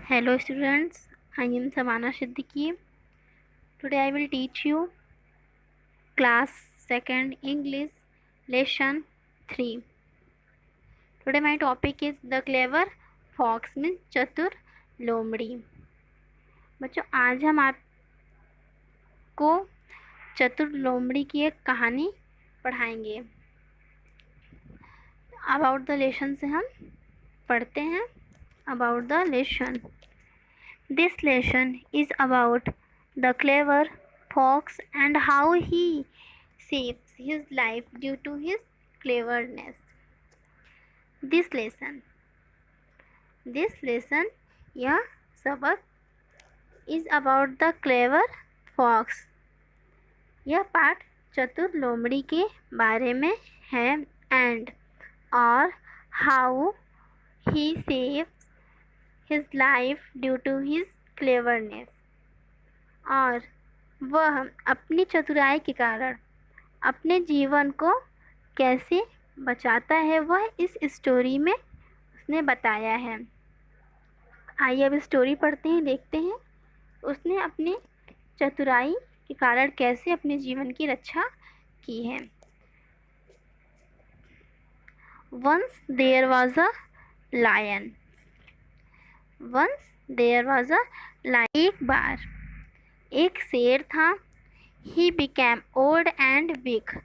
Hello students, I am Samana Siddiqui. Today I will teach you class 2nd English lesson 3. Today my topic is the clever fox means चतुर लोमड़ी। बच्चों आज हम आपको चतुर लोमड़ी की एक कहानी पढ़ाएंगे। अबाउट द लेसन से हम पढ़ते हैं। About the lesson, this lesson is about the clever fox and how he saves his life due to his cleverness. This lesson यह सबक is about the clever fox. यह पाठ चतुर लोमड़ी के बारे में है and और how he saves his life due to his cleverness. और वह अपनी चतुराई के कारण अपने जीवन को कैसे बचाता है वह इस स्टोरी में उसने बताया है। आइए अब स्टोरी पढ़ते हैं, देखते हैं उसने अपनी चतुराई के कारण कैसे अपने जीवन की रक्षा की है। Once there was a lion. एक बार एक शेर था। He became old and weak.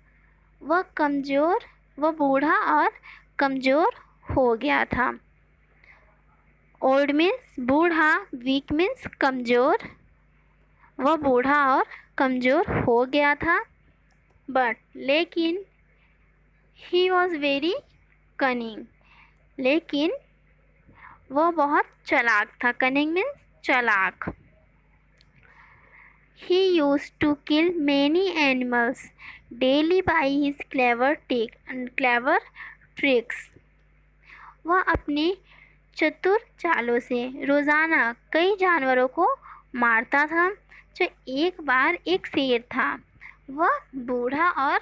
वह बूढ़ा और कमज़ोर हो गया था। Old means बूढ़ा, weak means कमज़ोर। वह बूढ़ा और कमज़ोर हो गया था। लेकिन he was very cunning. लेकिन वह बहुत चालाक था। कनिंग मीन्स चालाक। He used to kill many animals daily by his clever tricks. वह अपने चतुर चालों से रोज़ाना कई जानवरों को मारता था। जो एक बार एक शेर था, वह बूढ़ा और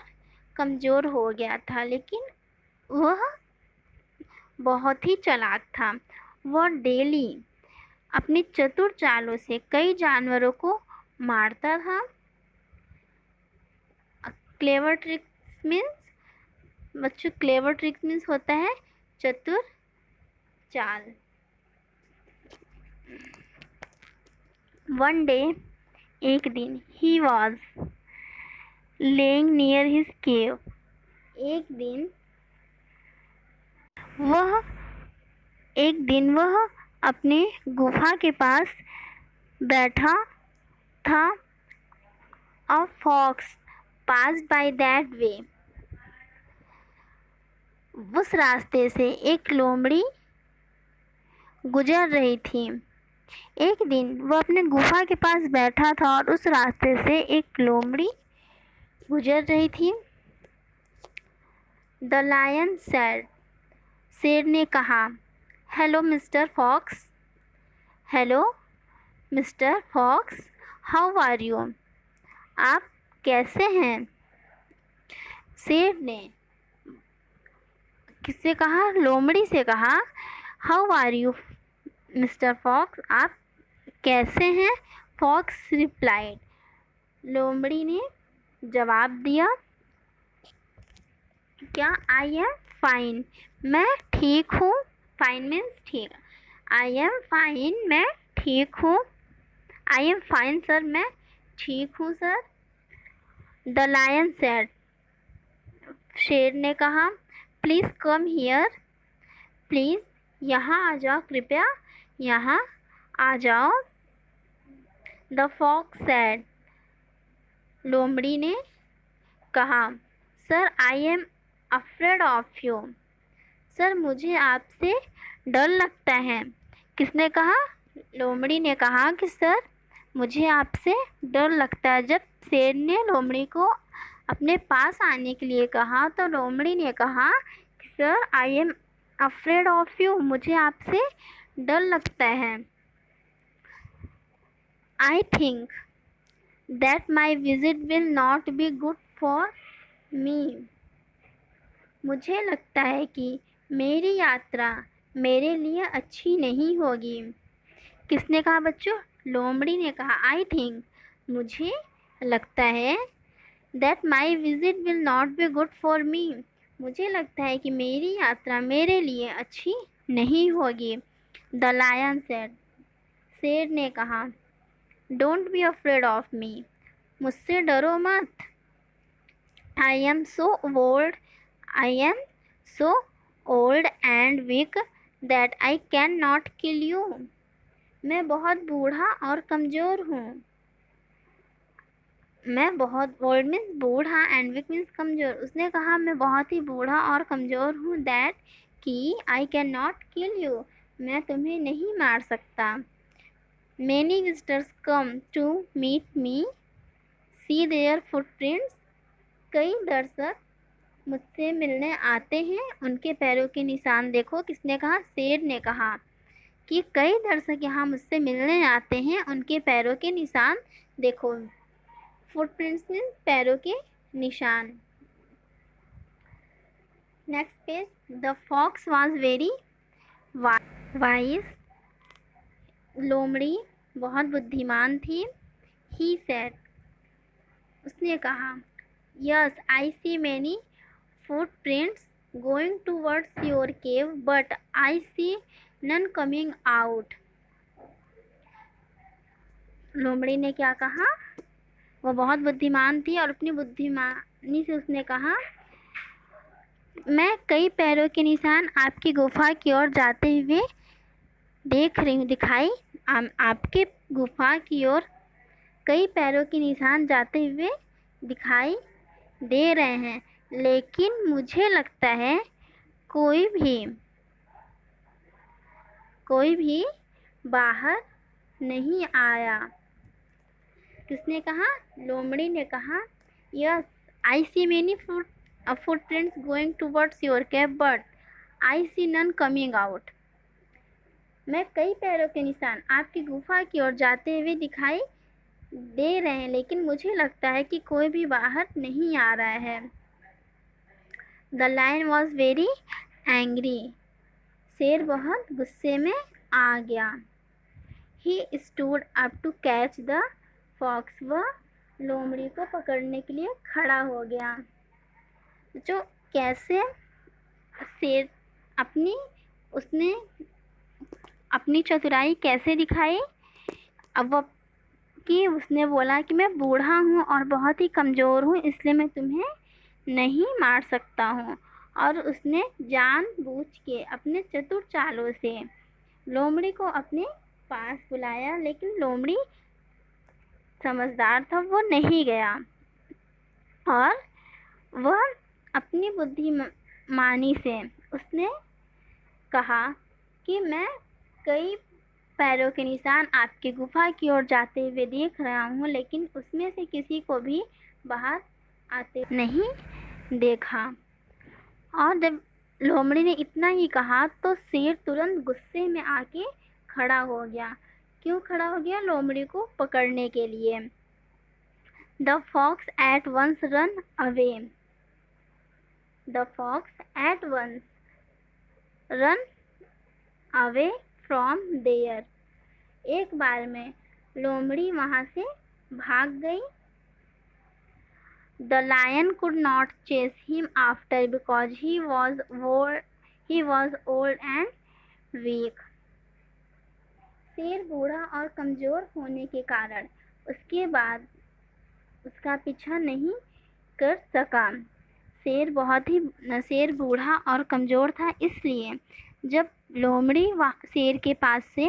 कमज़ोर हो गया था, लेकिन वह बहुत ही चालाक था। वह डेली अपनी चतुर चालों से कई जानवरों को मारता था। क्लेवर ट्रिक्स मीन्स होता है चतुर चाल। वन डे, एक दिन, he was lying near his cave. एक दिन वह अपने गुफा के पास बैठा था। A fox passed by that way. उस रास्ते से एक लोमड़ी गुजर रही थी। एक दिन वह अपने गुफा के पास बैठा था और उस रास्ते से एक लोमड़ी गुजर रही थी। The lion said. शेर ने कहा, hello Mister Fox. Hello Mister Fox, how are you? आप कैसे हैं? शेर ने किससे कहा? लोमड़ी से कहा, how are you Mister Fox, आप कैसे हैं? Fox replied. लोमड़ी ने जवाब दिया, क्या? आई एम फाइन, मैं ठीक हूँ। फाइन मीन्स ठीक। आई एम फाइन, मैं ठीक हूँ। आई एम फाइन सर, मैं ठीक हूँ सर। The lion said. शेर ने कहा, प्लीज़ कम हियर, प्लीज़ यहाँ आ जाओ, कृपया यहाँ आ जाओ। The fox said. लोमड़ी ने कहा, sir I am afraid of you, sir मुझे आपसे डर लगता है। किसने कहा? लोमड़ी ने कहा कि सर मुझे आपसे डर लगता है। जब शेर ने लोमड़ी को अपने पास आने के लिए कहा तो लोमड़ी ने कहा कि sir I am afraid of you, मुझे आपसे डर लगता है। I think that my visit will not be good for me, मुझे लगता है कि मेरी यात्रा मेरे लिए अच्छी नहीं होगी। किसने कहा बच्चों? लोमड़ी ने कहा। आई थिंक, मुझे लगता है, that my visit will not be good for me, मुझे लगता है कि मेरी यात्रा मेरे लिए अच्छी नहीं होगी। द लायन सेड, शेर ने कहा। Don't be afraid of me, मुझसे डरो मत। I am so old, I am so old and weak that I can not kill you, मैं बहुत बूढ़ा और कमज़ोर हूँ। मैं बहुत, ओल्ड मीन्स बूढ़ा एंड वीक मीन्स कमज़ोर। उसने कहा मैं बहुत ही बूढ़ा और कमज़ोर हूँ, दैट कि I can not kill you, मैं तुम्हें नहीं मार सकता। Many visitors come to meet me, see their footprints, कई दर्शक मुझसे मिलने आते हैं, उनके पैरों के निशान देखो। किसने कहा? शेर ने कहा कि कई दर्शक यहाँ मुझसे मिलने आते हैं, उनके पैरों के निशान देखो। फुटप्रिंट्स मीन्स पैरों के निशान। Next page. The fox was very wise, लोमड़ी बहुत बुद्धिमान थी। ही सेड, उसने कहा। Yes, I see many footprints going towards your cave, but I see none coming out. लोमड़ी ने क्या कहा? वो बहुत बुद्धिमान थी और अपनी बुद्धिमानी से उसने कहा, मैं कई पैरों के निशान आपकी गुफा की ओर जाते हुए देख रही हूँ, दिखाई आपके गुफा की ओर कई पैरों के निशान जाते हुए दिखाई दे रहे हैं, लेकिन मुझे लगता है कोई भी बाहर नहीं आया। किसने कहा? लोमड़ी ने कहा। Yes, I see many footprints going towards your cave, but I see none coming out. मैं कई पैरों के निशान आपकी गुफा की ओर जाते हुए दिखाई दे रहे हैं, लेकिन मुझे लगता है कि कोई भी बाहर नहीं आ रहा है। The lion was very angry, शेर बहुत गुस्से में आ गया। He stood up to catch the fox, वह लोमड़ी को पकड़ने के लिए खड़ा हो गया। जो कैसे शेर उसने अपनी चतुराई कैसे दिखाई? अब वो कि उसने बोला कि मैं बूढ़ा हूँ और बहुत ही कमज़ोर हूँ, इसलिए मैं तुम्हें नहीं मार सकता हूँ। और उसने जानबूझ के अपने चतुर चालों से लोमड़ी को अपने पास बुलाया, लेकिन लोमड़ी समझदार था, वो नहीं गया और वह अपनी बुद्धिमानी से उसने कहा कि मैं कई पैरों के निशान आपकी गुफा की ओर जाते हुए देख रहा हूँ, लेकिन उसमें से किसी को भी बाहर आते नहीं देखा। और जब लोमड़ी ने इतना ही कहा तो शेर तुरंत गुस्से में आके खड़ा हो गया। क्यों खड़ा हो गया? लोमड़ी को पकड़ने के लिए। The fox at once run away, the fox at once run away from there, एक बार में लोमड़ी वहाँ से भाग गई। The lion could not chase him after because he was old and weak, शेर बूढ़ा और कमज़ोर होने के कारण उसके बाद उसका पीछा नहीं कर सका। शेर बूढ़ा और कमज़ोर था, इसलिए जब लोमड़ी शेर के पास से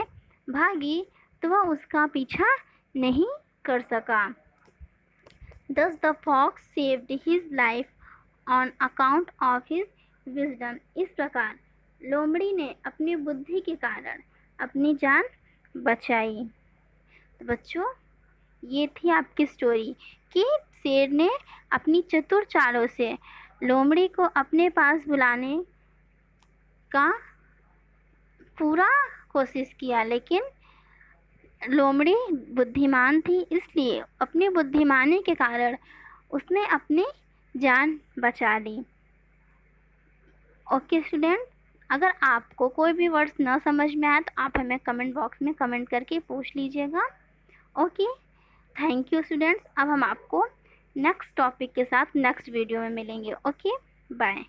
भागी तो वह उसका पीछा नहीं कर सका। Thus the fox saved his life on account of his wisdom, इस प्रकार लोमड़ी ने अपनी बुद्धि के कारण अपनी जान बचाई। तो बच्चों, ये थी आपकी स्टोरी कि शेर ने अपनी चतुर चालों से लोमड़ी को अपने पास बुलाने का पूरा कोशिश किया, लेकिन लोमड़ी बुद्धिमान थी, इसलिए अपनी बुद्धिमानी के कारण उसने अपनी जान बचा ली। ओके स्टूडेंट, अगर आपको कोई भी वर्ड्स ना समझ में आए तो आप हमें कमेंट बॉक्स में कमेंट करके पूछ लीजिएगा। Okay, thank you students. अब हम आपको नेक्स्ट टॉपिक के साथ नेक्स्ट वीडियो में मिलेंगे। Okay, bye.